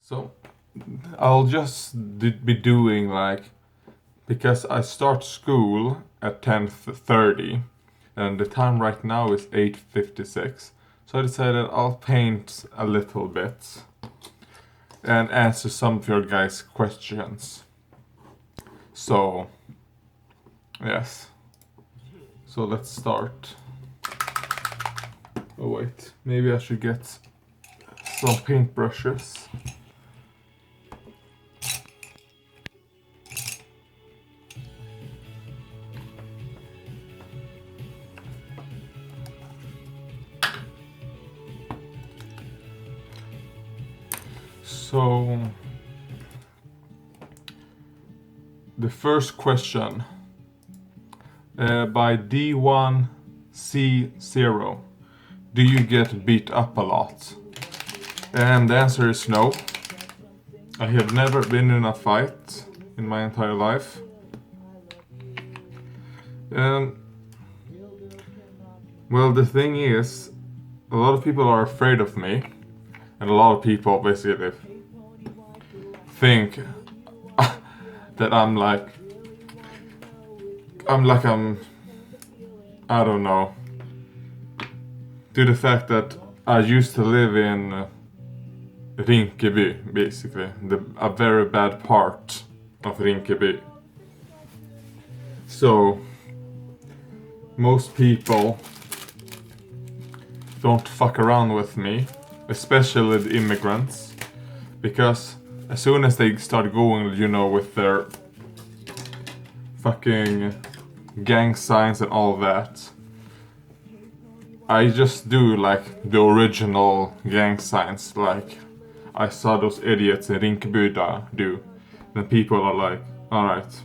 So I'll just be doing because I start school at 10:30 and the time right now is 8:56. So I decided I'll paint a little bit and answer some of your guys' questions. So, yes. So let's start. Oh wait, maybe I should get some paintbrushes. So, the first question by D1C0. Do you get beat up a lot? And the answer is no. I have never been in a fight in my entire life. Well, the thing is, a lot of people are afraid of me, and a lot of people basically think that I'm I don't know, due to the fact that I used to live in Rinkeby, basically, a very bad part of Rinkeby. So, most people don't fuck around with me, especially the immigrants, because as soon as they start going, with their fucking gang signs and all that, I just do the original gang signs, like I saw those idiots in Rinkeby do. Then people are like, alright,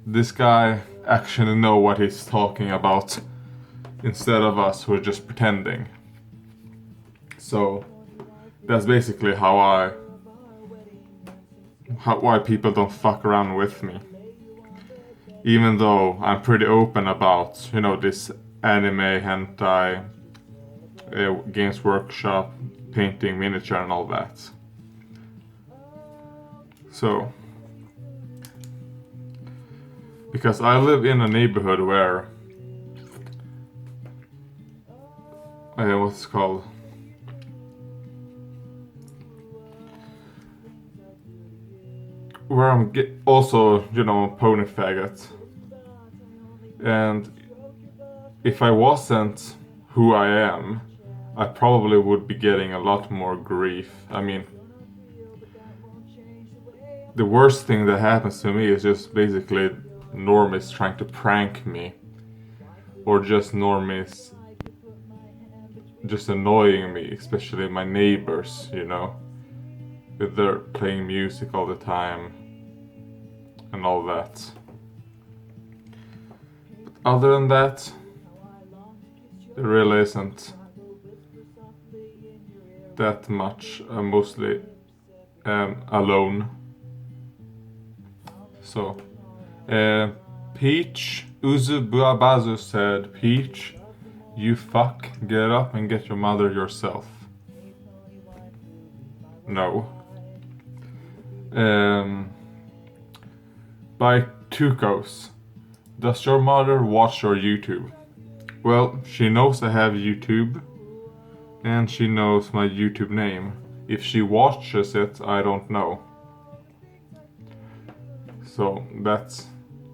this guy actually know what he's talking about, instead of us who are just pretending. So that's basically why people don't fuck around with me. Even though I'm pretty open about, this anime, hentai, Games Workshop, painting, miniature and all that. So, because I live in a neighborhood where, what's it called? Where I'm also, pony faggot. And if I wasn't who I am, I probably would be getting a lot more grief. I mean, the worst thing that happens to me is just basically normies trying to prank me. Or just normies just annoying me, especially my neighbors, with their playing music all the time and all that. But other than that, there really isn't that much. I'm mostly alone. So, Peach Uzubuabazu said, Peach, you fuck, get up and get your mother yourself. No. By Tukos. Does your mother watch your YouTube? Well, she knows I have YouTube, and she knows my YouTube name. If she watches it, I don't know. So that's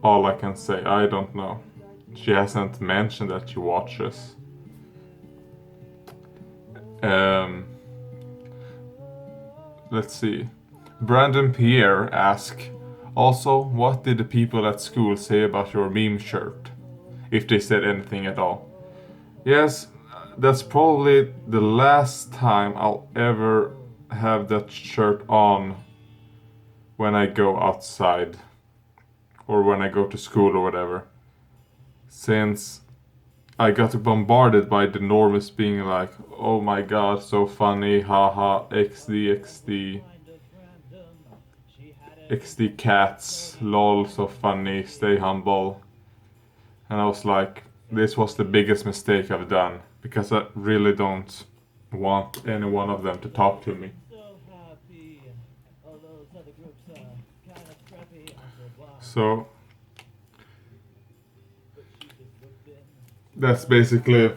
all I can say. I don't know. She hasn't mentioned that she watches. Let's see. Brandon Pierre asked, also, what did the people at school say about your meme shirt? If they said anything at all. Yes, that's probably the last time I'll ever have that shirt on when I go outside. Or when I go to school or whatever. Since I got bombarded by the normies being like, oh my god, so funny, haha, XD, XD cats, lol, so funny, stay humble. And I was like, this was the biggest mistake I've done, because I really don't want any one of them to talk to me. So that's basically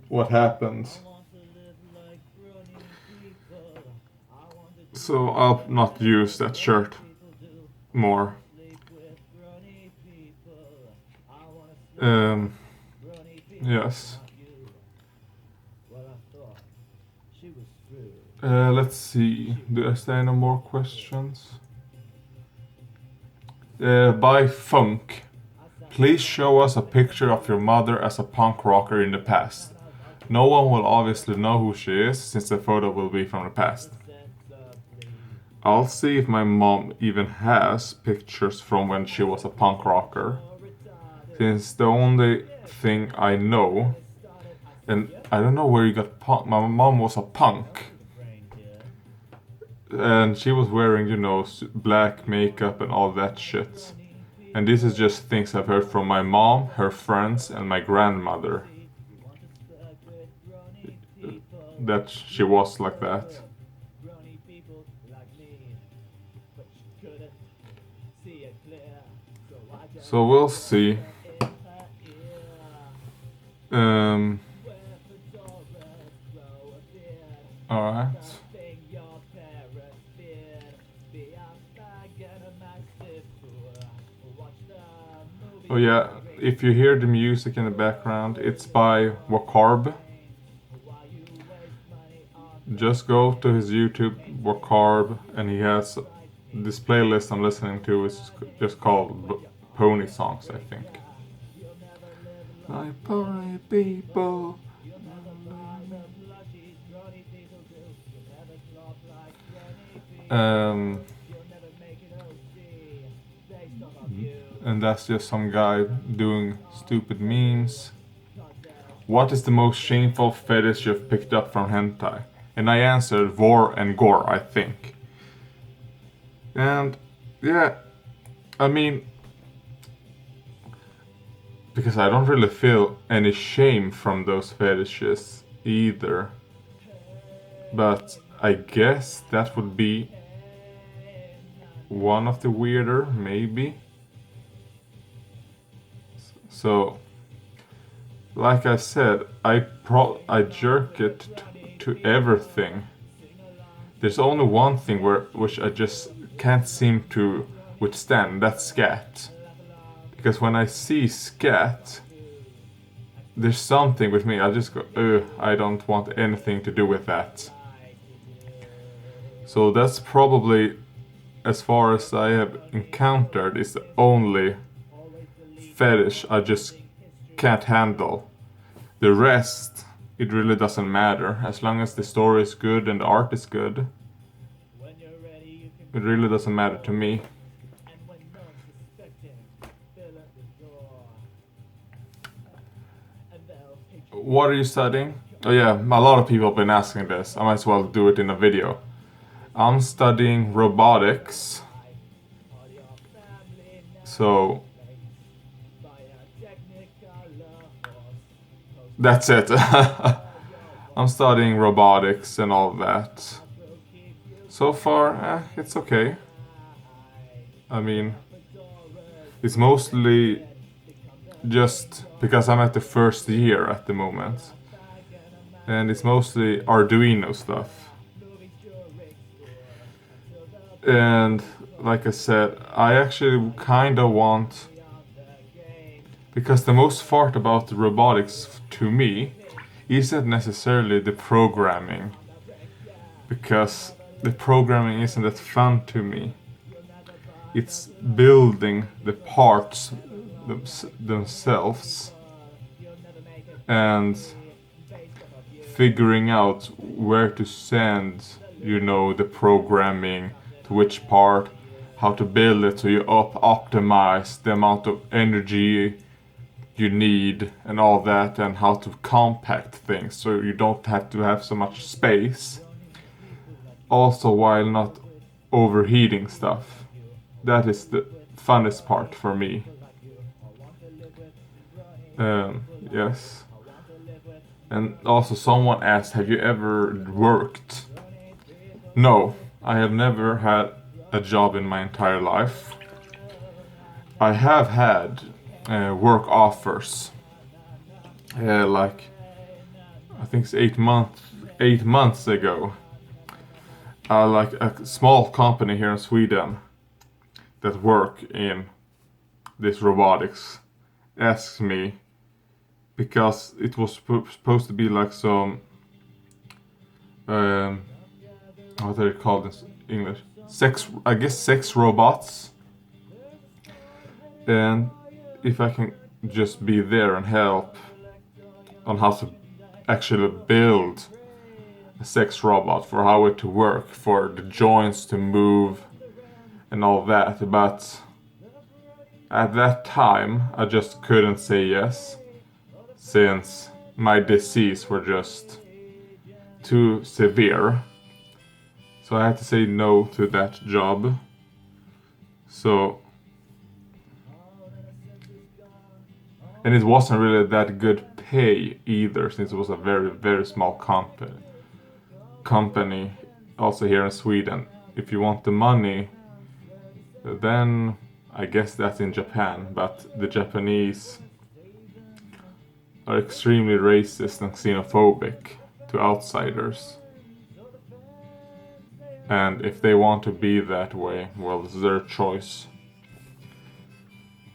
what happens. So I'll not use that shirt more. Um, yes. Let's see. Do I stay no more questions? By Funk. Please show us a picture of your mother as a punk rocker in the past. No one will obviously know who she is since the photo will be from the past. I'll see if my mom even has pictures from when she was a punk rocker. Since the only thing I know, and I don't know where you got punk, my mom was a punk. And she was wearing, you know, black makeup and all that shit. And this is just things I've heard from my mom, her friends, and my grandmother. That she was like that. So we'll see. Alright. Oh yeah, if you hear the music in the background, it's by Wakarb. Just go to his YouTube, Wakarb, and he has this playlist I'm listening to is just called Pony Songs, I think. Like pony people. And that's just some guy doing stupid memes. What is the most shameful fetish you've picked up from hentai? And I answered vor and gore, I think. And yeah, I mean, because I don't really feel any shame from those fetishes either. But I guess that would be one of the weirder, maybe. So, like I said, I jerk it to everything. There's only one thing which I just can't seem to withstand. That's scat. Because when I see scat, there's something with me. I just go, ugh, I don't want anything to do with that. So that's probably, as far as I have encountered, is the only fetish I just can't handle. The rest, it really doesn't matter. As long as the story is good and the art is good, it really doesn't matter to me. What are you studying? Oh yeah, a lot of people have been asking this. I might as well do it in a video. I'm studying robotics. So that's it. I'm studying robotics and all that. So far, it's okay. I mean, it's mostly just because I'm at the first year at the moment. And it's mostly Arduino stuff. And like I said, I actually kind of want... Because the most part about the robotics to me isn't necessarily the programming. Because the programming isn't that fun to me. It's building the parts themselves and figuring out where to send, you know, the programming to which part, how to build it so you optimize the amount of energy you need and all that, and how to compact things so you don't have to have so much space. Also, while not overheating stuff. That is the funnest part for me. Yes. And also someone asked, have you ever worked? No, I have never had a job in my entire life. I have had work offers. Like I think it's 8 months ago. Like a small company here in Sweden that work in this robotics asked me, because it was supposed to be like some what are they called in English? Sex robots. And if I can just be there and help on how to actually build a sex robot, for how it to work, for the joints to move and all that. But at that time I just couldn't say yes, since my disease were just too severe. So I had to say no to that job. So, and it wasn't really that good pay either, since it was a very, very small company also here in Sweden. If you want the money, then I guess that's in Japan, but the Japanese are extremely racist and xenophobic to outsiders. And if they want to be that way, well, it's their choice.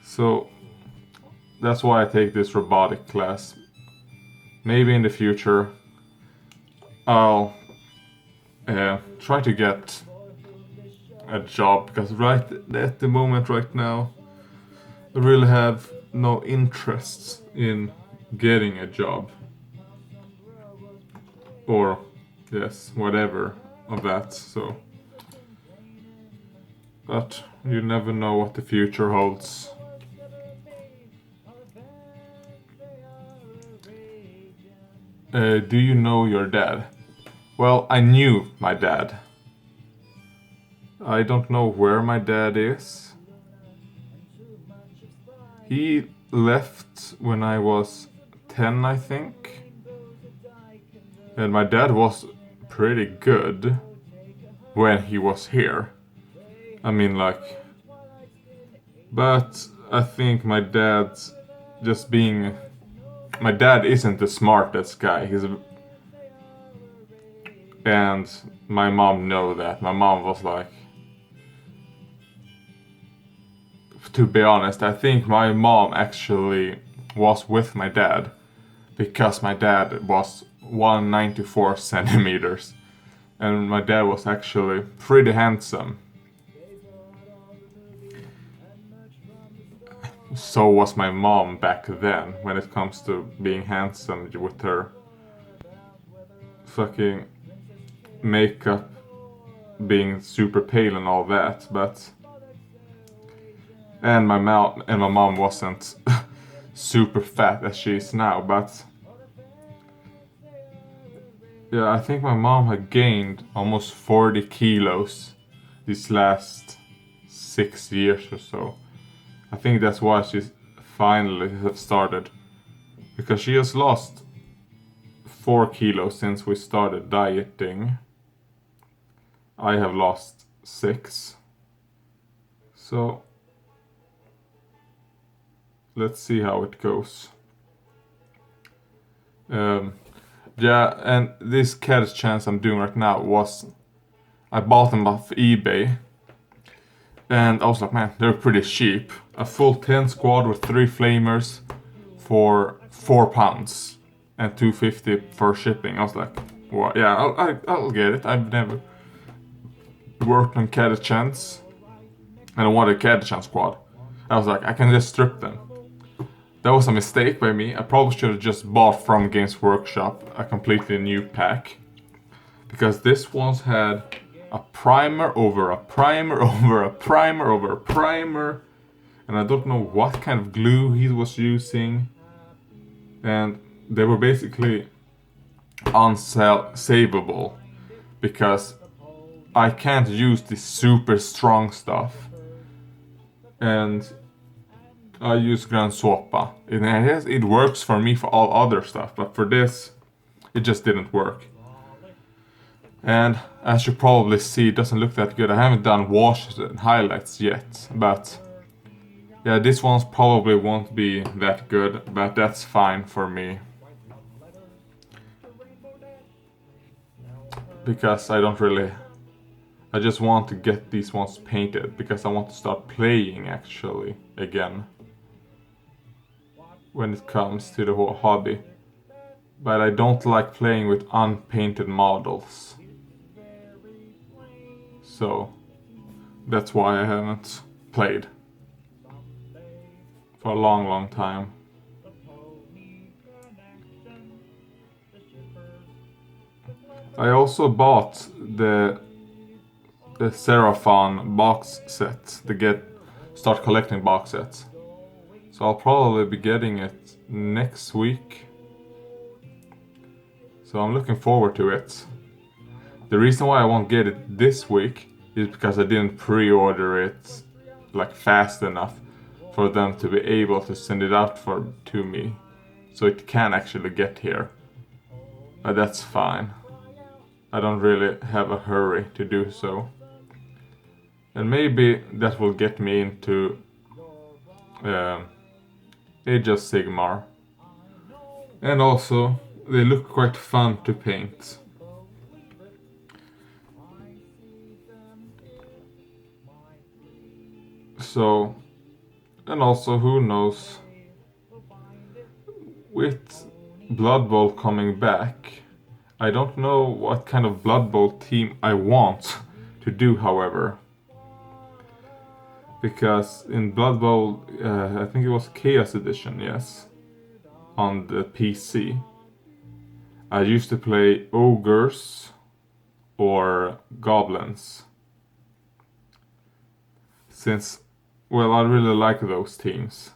So that's why I take this robotic class. Maybe in the future I'll try to get a job, because right at the moment, right now, I really have no interest in getting a job. Or, yes, whatever of that, so. But you never know what the future holds. Do you know your dad? Well, I knew my dad. I don't know where my dad is. He left when I was 10, I think. And my dad was pretty good when he was here. I mean, like... But I think my dad's just being... My dad isn't the smartest guy. And my mom know that. My mom was like... To be honest, I think my mom actually was with my dad, because my dad was 194 centimeters. And my dad was actually pretty handsome. So was my mom back then, when it comes to being handsome, with her fucking makeup being super pale and all that. But and my mom wasn't super fat as she is now, but yeah, I think my mom had gained almost 40 kilos these last 6 years or so. I think that's why she finally have started, because she has lost 4 kilos since we started dieting. I have lost 6. So let's see how it goes. Yeah, and this cat chance I'm doing right now was... I bought them off eBay. And I was like, man, they're pretty cheap. A full 10 squad with 3 flamers for £4 and $2.50 for shipping. I was like, well, yeah, I'll get it. I've never worked on Catachan. And I wanted a Catachan squad. I was like, I can just strip them. That was a mistake by me. I probably should have just bought from Games Workshop a completely new pack. Because this one's had a primer over a primer over a primer over a primer. And I don't know what kind of glue he was using. And they were basically unsavable. Because I can't use this super strong stuff. And I use Gran Sopa. It works for me for all other stuff, but for this, it just didn't work. And as you probably see, it doesn't look that good. I haven't done washes and highlights yet, but yeah, this one probably won't be that good, but that's fine for me. Because I just want to get these ones painted, because I want to start playing actually again when it comes to the whole hobby. But I don't like playing with unpainted models. So that's why I haven't played for a long time. I also bought the Seraphon box set, the start collecting box set. So I'll probably be getting it next week. So I'm looking forward to it. The reason why I won't get it this week is because I didn't pre-order it like fast enough for them to be able to send it out to me. So it can actually get here. But that's fine. I don't really have a hurry to do so. And maybe that will get me into Age of Sigmar. And also, they look quite fun to paint. So, and also, who knows, with Blood Bowl coming back, I don't know what kind of Blood Bowl team I want to do, however. Because in Blood Bowl, I think it was Chaos Edition, yes, on the PC, I used to play ogres or goblins. Since, well, I really like those teams.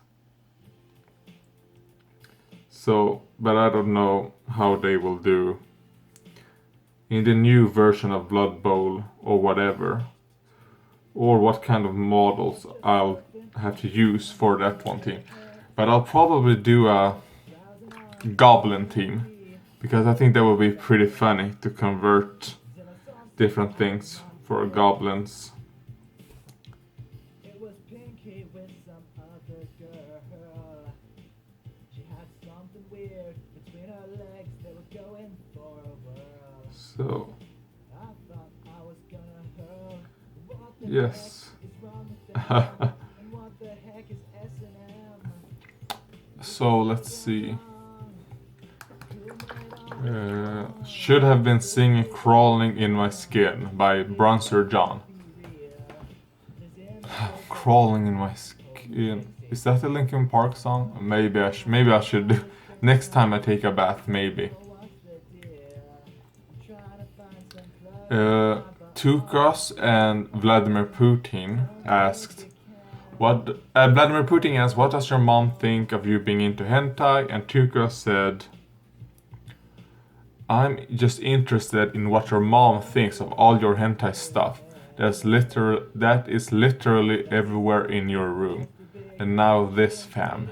So, but I don't know how they will do in the new version of Blood Bowl or whatever. Or what kind of models I'll have to use for that one team. But I'll probably do a goblin team, because I think that would be pretty funny to convert different things for goblins. So, yes. So let's see. Should have been singing "Crawling in My Skin" by Bronzer John. Crawling in my skin. Is that a Linkin Park song? Maybe I should do. Next time I take a bath, maybe. Tukos and Vladimir Putin asked, Vladimir Putin asked, what does your mom think of you being into hentai? And Tukos said, I'm just interested in what your mom thinks of all your hentai stuff. That is literally everywhere in your room. And now this, fam.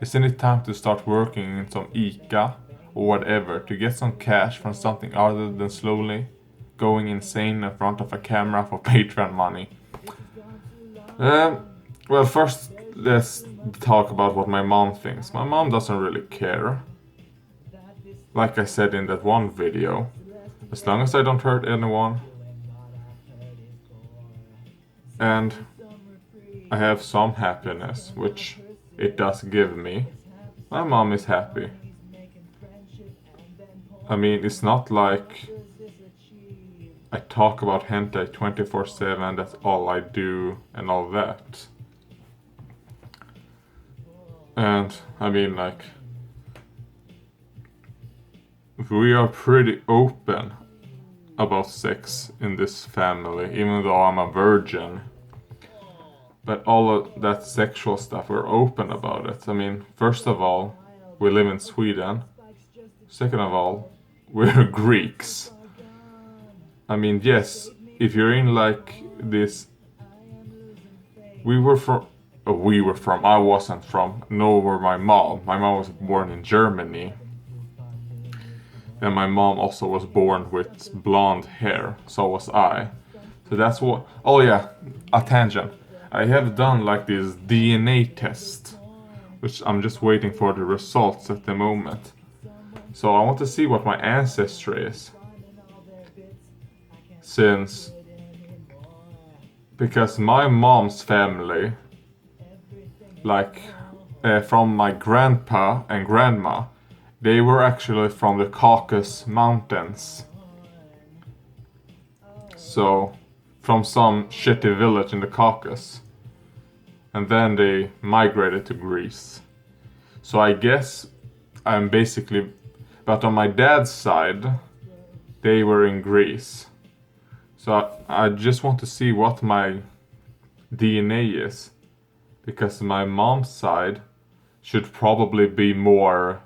Isn't it time to start working in some ICA or whatever to get some cash from something other than slowly going insane in front of a camera for Patreon money? Well, first let's talk about what my mom thinks. My mom doesn't really care. Like I said in that one video, as long as I don't hurt anyone and I have some happiness, which it does give me, my mom is happy. I mean, it's not like I talk about hentai 24/7, that's all I do and all that. And I mean, like, we are pretty open about sex in this family, even though I'm a virgin. But all of that sexual stuff, we're open about it. I mean, first of all, we live in Sweden. Second of all, we're Greeks. I mean, yes, if you're in like this, I wasn't from, nor were my mom. My mom was born in Germany. And my mom also was born with blonde hair, so was I. So that's what. Oh yeah, a tangent. I have done like this DNA test, which I'm just waiting for the results at the moment. So I want to see what my ancestry is. Since. Because my mom's family, like from my grandpa and grandma, they were actually from the Caucasus Mountains. So, from some shitty village in the Caucasus. And then they migrated to Greece. So I guess I'm basically. But on my dad's side, they were in Greece. So I just want to see what my DNA is. Because my mom's side should probably be more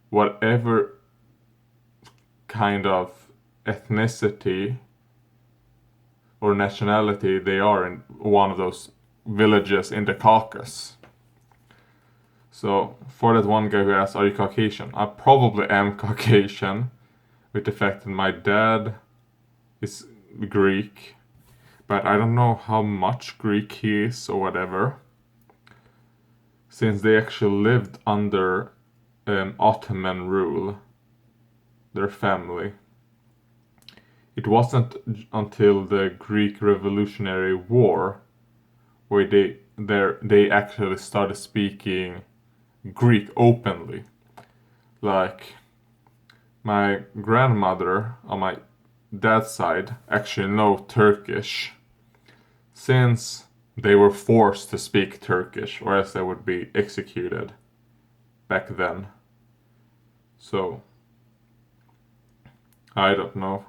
whatever kind of ethnicity or nationality they are in one of those villages in the Caucasus. So for that one guy who asked, are you Caucasian? I probably am Caucasian, with the fact that my dad is Greek, but I don't know how much Greek he is or whatever, since they actually lived under Ottoman rule, their family. It wasn't until the Greek Revolutionary War where they actually started speaking Greek openly. Like my grandmother on my dad's side actually know Turkish, since they were forced to speak Turkish or else they would be executed back then. So I don't know.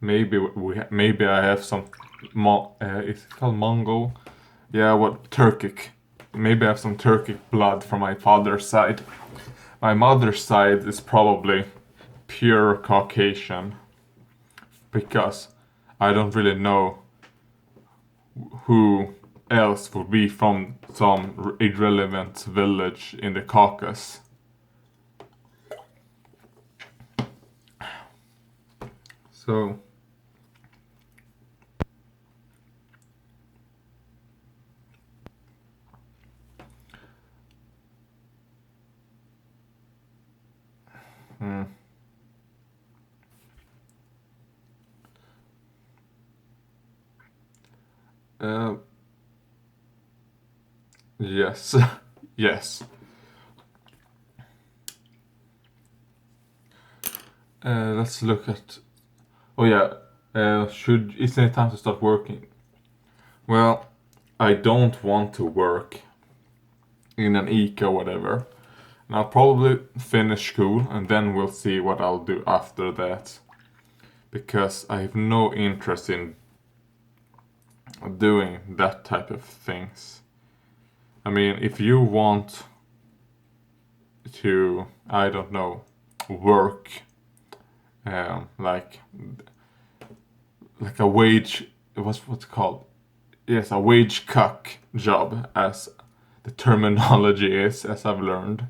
Maybe I have some is it called Mongol? Yeah, what Turkic? Maybe I have some Turkic blood from my father's side. My mother's side is probably pure Caucasian, because I don't really know who else would be from some irrelevant village in the Caucasus. So uh, yes, yes. Let's look at. Oh yeah. Isn't it time to start working? Well, I don't want to work in an ICA or whatever. And I'll probably finish school and then we'll see what I'll do after that. Because I have no interest in doing that type of things. I mean, if you want to, I don't know, work like a wage, what's it called? Yes, a wage cuck job, as the terminology is, as I've learned.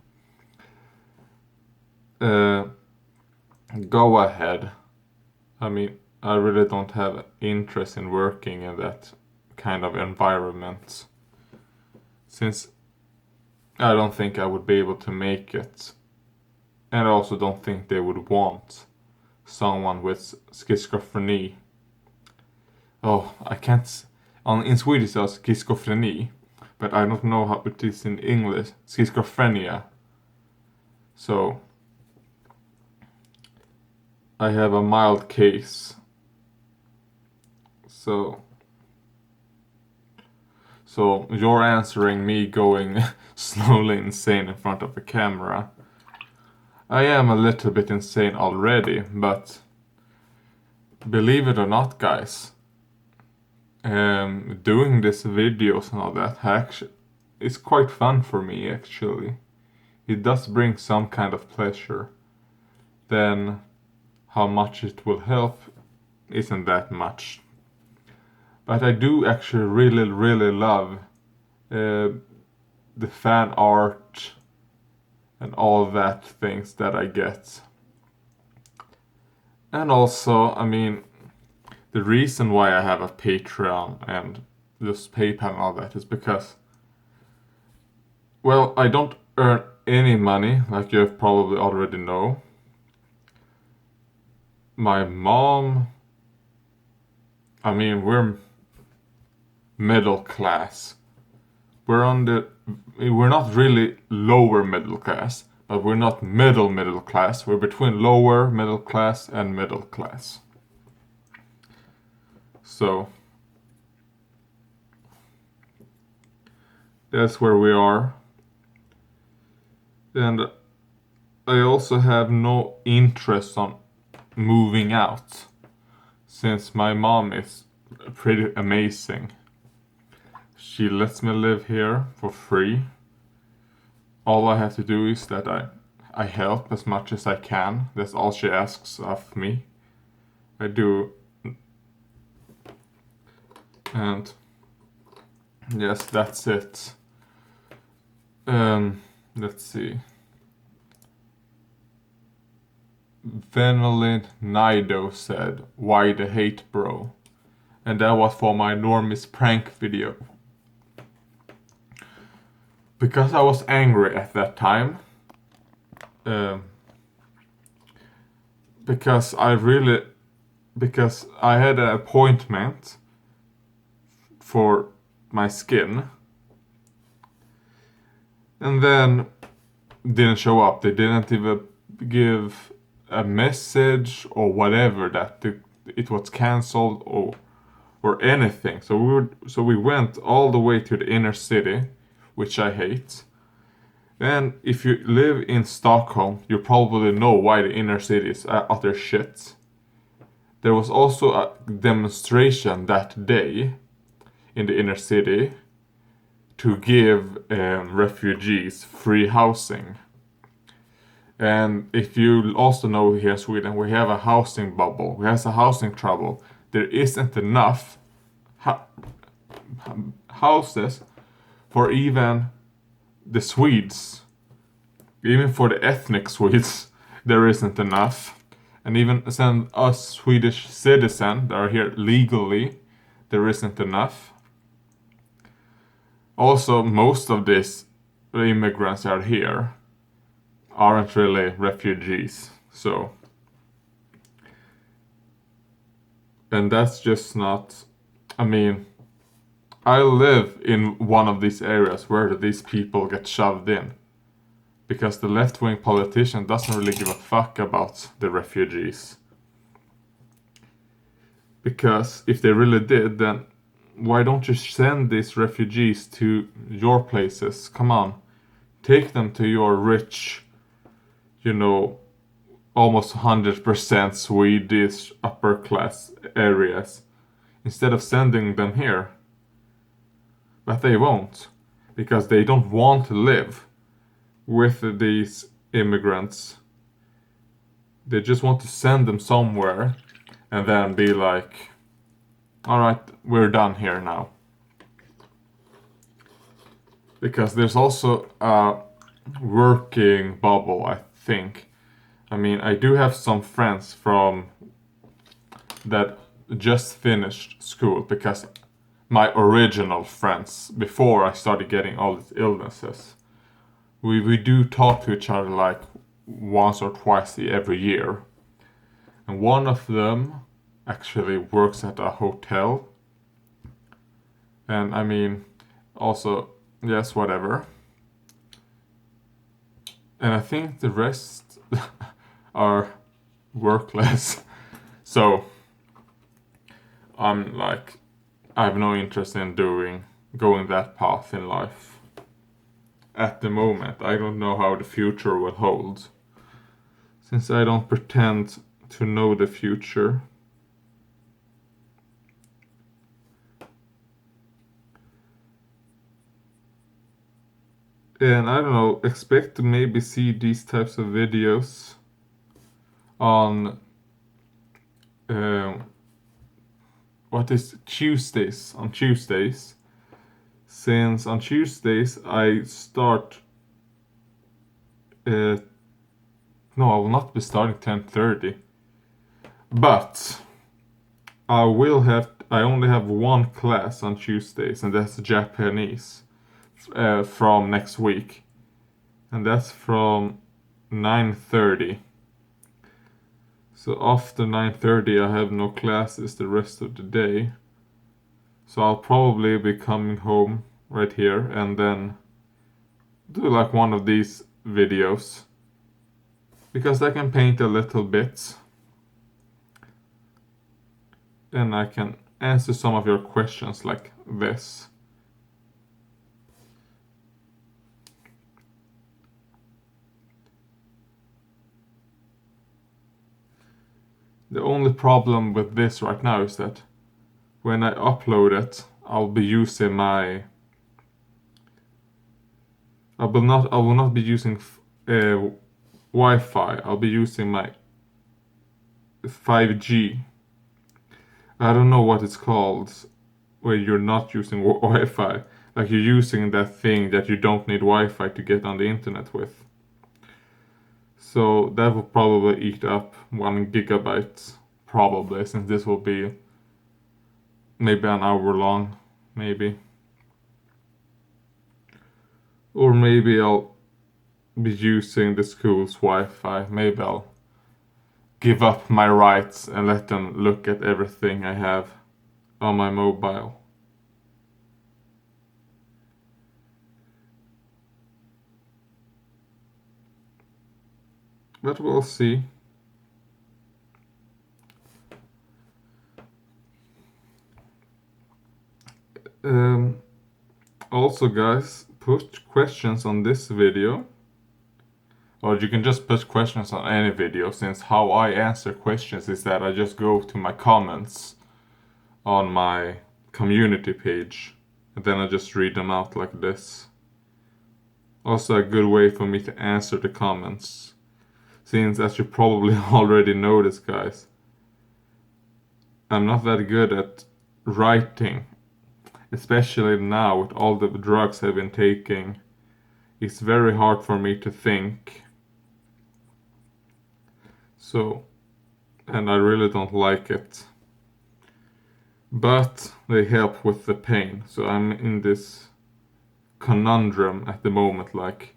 Go ahead. I mean, I really don't have interest in working in that kind of environment, since I don't think I would be able to make it, and I also don't think they would want someone with schizophrenia. Oh, I can't. In Swedish it's schizophrenia, but I don't know how it is in English. Schizophrenia. So I have a mild case. So you're answering me going slowly insane in front of a camera. I am a little bit insane already, but believe it or not, guys, doing these videos and all that actually is quite fun for me. Actually, it does bring some kind of pleasure. Then how much it will help isn't that much. But I do actually really love the fan art and all that things that I get. And also, I mean, the reason why I have a Patreon and just PayPal and all that is because, well, I don't earn any money, like you probably already know. My mom, I mean, we're middle class. We're not really lower middle class, but we're not middle class. We're between lower middle class and middle class. So that's where we are. And I also have no interest on moving out, since my mom is pretty amazing. She lets me live here for free. All I have to do is that I help as much as I can. That's all she asks of me. I do. And yes, that's it. Let's see. Venolin Nido said, "Why the hate, bro?" And that was for my Normis prank video. Because I was angry at that time. Because I had an appointment for my skin, and then didn't show up. They didn't even give a message or whatever that it was cancelled or anything. So we went all the way to the inner city, which I hate. And if you live in Stockholm, you probably know why the inner city is utter shit. There was also a demonstration that day in the inner city to give refugees free housing. And if you also know, here in Sweden, we have a housing bubble. We have a housing trouble. There isn't enough houses for even the Swedes. Even for the ethnic Swedes, there isn't enough. And even us Swedish citizens that are here legally, there isn't enough. Also, most of these immigrants that are here aren't really refugees. So, and that's just not, I mean, I live in one of these areas where these people get shoved in. Because the left-wing politician doesn't really give a fuck about the refugees. Because if they really did, then why don't you send these refugees to your places? Come on. Take them to your rich, almost 100% Swedish upper class areas. Instead of sending them here. But they won't. Because they don't want to live with these immigrants. They just want to send them somewhere and then be like, alright, we're done here now. Because there's also a working bubble, I think. I mean, I do have some friends from that just finished school, because my original friends, before I started getting all these illnesses, we do talk to each other like once or twice every year. And one of them actually works at a hotel. And I mean, also, yes, whatever. And I think the rest are workless. So, I'm like, I have no interest in going that path in life. At the moment, I don't know how the future will hold, since I don't pretend to know the future. And I don't know, expect to maybe see these types of videos on Tuesdays, since on Tuesdays I start No, I will not be starting 10:30. But I only have one class on Tuesdays, and that's Japanese from next week. And that's from 9:30. So after 9:30 I have no classes the rest of the day. So I'll probably be coming home right here and then do like one of these videos. Because I can paint a little bit. And I can answer some of your questions like this. The only problem with this right now is that when I upload it, I'll be using my... I will not be using Wi-Fi. I'll be using my 5G. I don't know what it's called where you're not using Wi-Fi. Like you're using that thing that you don't need Wi-Fi to get on the internet with. So that will probably eat up 1 gigabyte, probably, since this will be maybe an hour long, maybe. Or maybe I'll be using the school's Wi-Fi. Maybe I'll give up my rights and let them look at everything I have on my mobile. But we'll see. Also guys, put questions on this video. Or you can just put questions on any video, since how I answer questions is that I just go to my comments on my community page. And then I just read them out like this. Also a good way for me to answer the comments. Since, as you probably already noticed guys, I'm not that good at writing. Especially now with all the drugs I've been taking. It's very hard for me to think. So, and I really don't like it. But they help with the pain. So I'm in this conundrum at the moment, like,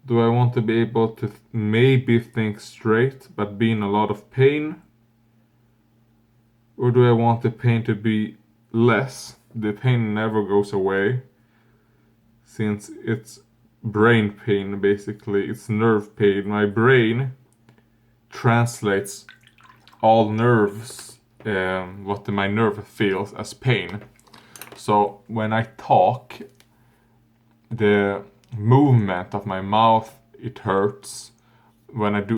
do I want to be able to maybe think straight but be in a lot of pain? Or do I want the pain to be less? The pain never goes away, since it's brain pain basically, it's nerve pain. My brain translates all nerves, what my nerve feels, as pain. So when I talk, the movement of my mouth, it hurts. When I do